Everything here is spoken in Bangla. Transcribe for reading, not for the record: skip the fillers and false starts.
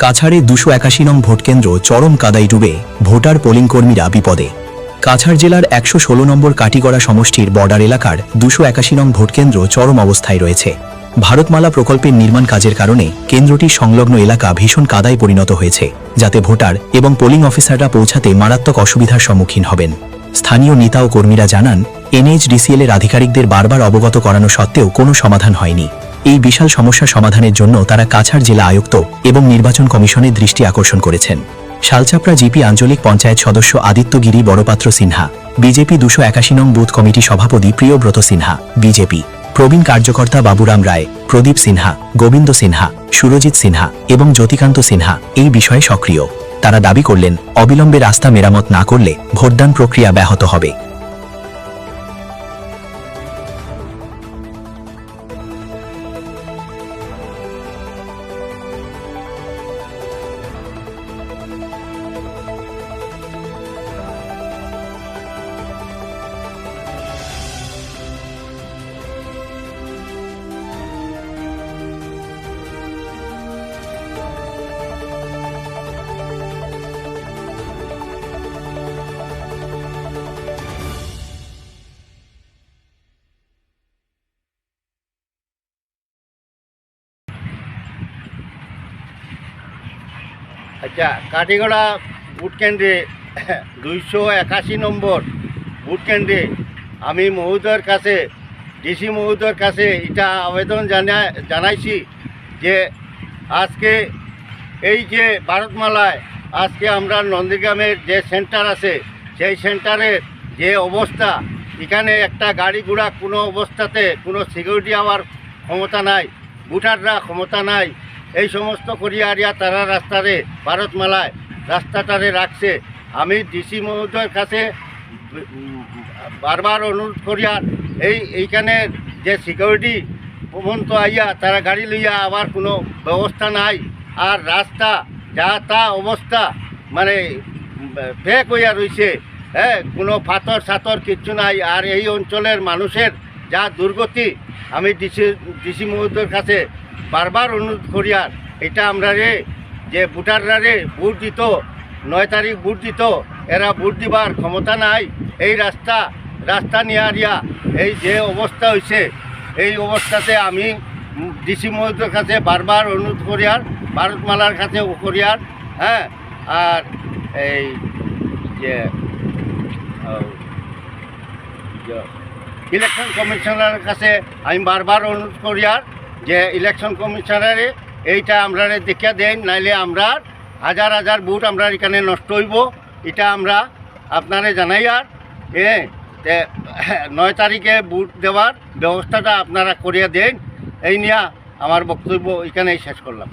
কাছাড়ে 281 নং ভোটকেন্দ্র চরম কাদায় ডুবে ভোটার পোলিং কর্মীরা বিপদে। কাছাড় জেলার 116 নম্বর কাটিগড়া সমষ্টির বর্ডার এলাকার 281 নং ভোটকেন্দ্র চরম অবস্থায় রয়েছে। ভারতমালা প্রকল্পের নির্মাণ কাজের কারণে কেন্দ্রটির সংলগ্ন এলাকা ভীষণ কাদায় পরিণত হয়েছে, যাতে ভোটার এবং পোলিং অফিসাররা পৌঁছাতে মারাত্মক অসুবিধার সম্মুখীন হবেন। স্থানীয় নেতা ও কর্মীরা জানান, NHDCL এর আধিকারিকদের বারবার অবগত করানো সত্ত্বেও কোনো সমাধান হয়নি। এই বিশাল সমস্যা সমাধানের জন্য তারা কাছাড় জেলা আয়ুক্ত এবং নির্বাচন কমিশনের দৃষ্টি আকর্ষণ করেছেন। শালচাপড়া জিপি আঞ্চলিক পঞ্চায়েত সদস্য আদিত্যগিরি বড়পাত্র সিনহা, বিজেপি 281 নং বুথ কমিটি সভাপতি প্রিয়ব্রত সিনহা, বিজেপি প্রবীণ কার্যকর্তা বাবুরাম রায়, প্রদীপ সিনহা, গোবিন্দ সিনহা, সুরজিৎ সিনহা এবং জ্যোতিকান্ত সিনহা এই বিষয়ে সক্রিয়। তারা দাবি করলেন, অবিলম্বে রাস্তা মেরামত না করলে ভোটদান প্রক্রিয়া ব্যাহত হবে। আচ্ছা, কাটিগড়া ভোট কেন্দ্রে 281 নম্বর ভোট কেন্দ্রে আমি মহোদয়ের কাছে, ডিসি মহোদয়ের কাছে এটা আবেদন জানাইছি যে আজকে এই যে ভারতমালায় আজকে আমরা নন্দীগ্রামের যে সেন্টার আছে সেই সেন্টারের যে অবস্থা, এখানে একটা গাড়ি ঘোড়া কোনো অবস্থাতে কোনো সিকিউরিটি হওয়ার ক্ষমতা নাই, ভোটাররা ক্ষমতা নাই। এই সমস্ত করিয়া তারা রাস্তারে ভারতমালায় রাস্তাটারে রাখছে। আমি ডিসি মহোদয়ের কাছে বারবার অনুরোধ করিয়ার এইখানের যে সিকিউরিটি পর্যন্ত আইয়া তারা গাড়ি লইয়া আবার কোনো ব্যবস্থা নাই। আর রাস্তা যা তা অবস্থা মানে ফেক হইয়া রয়েছে, কোনো পাথর সাথর কিচ্ছু নাই। আর এই অঞ্চলের মানুষের যা দুর্গতি, আমি ডিসি মহোদয়ের কাছে বারবার অনুরোধ করিয়ার এটা আমরা যে ভোটাররা ভোট দিত 9 তারিখ ভোট দিত, এরা ভোট দিবার ক্ষমতা নাই। এই রাস্তা নিয়ে এই যে অবস্থা হয়েছে, এই অবস্থাতে আমি ডিসি মহোদয়ের কাছে বারবার অনুরোধ করিয়ার, ভারতমালার কাছে করিয়ার, আর এই যে ইলেকশন কমিশনারের কাছে আমি বারবার অনুরোধ করিয়ার যে ইলেকশন কমিশনারে এইটা আমরা দেখিয়া দেন, নাইলে আমরা হাজার হাজার ভোট আমরা এখানে নষ্ট হইব। এটা আমরা আপনারে জানাই। আর 9 তারিখে ভোট দেওয়ার ব্যবস্থাটা আপনারা করিয়া দেন। এই নিয়ে আমার বক্তব্য এখানেই শেষ করলাম।